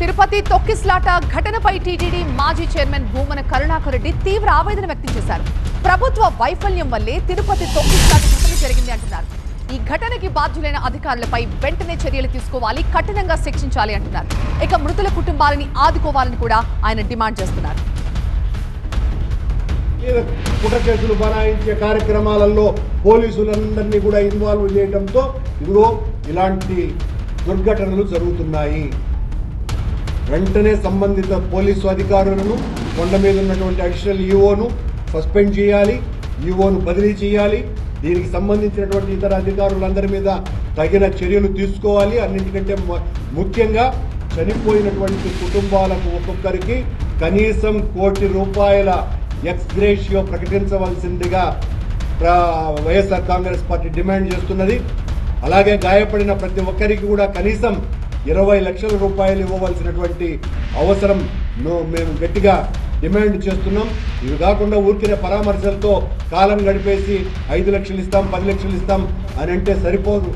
తిరుపతి తొక్కిస్లాట ఘటనపై టీటీడీ మాజీ చైర్మన్ భూమన కరుణాకర్ రెడ్డి తీవ్ర ఆవేదన వ్యక్తం చేశారు. ప్రభుత్వ వైఫల్యం వల్లే తిరుపతి తొక్కిస్లాట ఘటన జరిగింది అంటున్నారు. ఈ ఘటనకి బాధ్యులైన అధికారులపై వెంటనే చర్యలు తీసుకోవాలి, కఠినంగా శిక్షించాలి అంటున్నారు. ఇక మృతుల కుటుంబాలని ఆదుకోవాలని కూడా ఆయన డిమాండ్ చేస్తున్నారు. కుట్ర కేసులు బనాయించే కార్యక్రమాలలో పోలీసులందరినీ కూడా ఇన్వాల్వ్ చేయడంతో ఇదిగో ఇలాంటి దుర్ఘటనలు జరుగుతున్నాయి. వెంటనే సంబంధిత పోలీసు అధికారులను, కొండ మీద ఉన్నటువంటి అడిషనల్ ఈఓను సస్పెండ్ చేయాలి, ఈఓను బదిలీ చేయాలి. దీనికి సంబంధించినటువంటి ఇతర అధికారులందరి మీద తగిన చర్యలు తీసుకోవాలి. అన్నింటికంటే ముఖ్యంగా చనిపోయినటువంటి కుటుంబాలకు ఒక్కొక్కరికి కనీసం ₹1,00,00,000 ఎక్స్గ్రేషియో ప్రకటించవలసిందిగా వైఎస్ఆర్ కాంగ్రెస్ పార్టీ డిమాండ్ చేస్తున్నది. అలాగే గాయపడిన ప్రతి ఒక్కరికి కూడా కనీసం ₹20 లక్షల ఇవ్వవలసినటువంటి అవసరం మేము గట్టిగా డిమాండ్ చేస్తున్నాం. ఇవి కాకుండా ఊరికిన పరామర్శలతో కాలం గడిపేసి 5 లక్షలు ఇస్తాం, 10 లక్షలు ఇస్తాం అని అంటే సరిపోదు.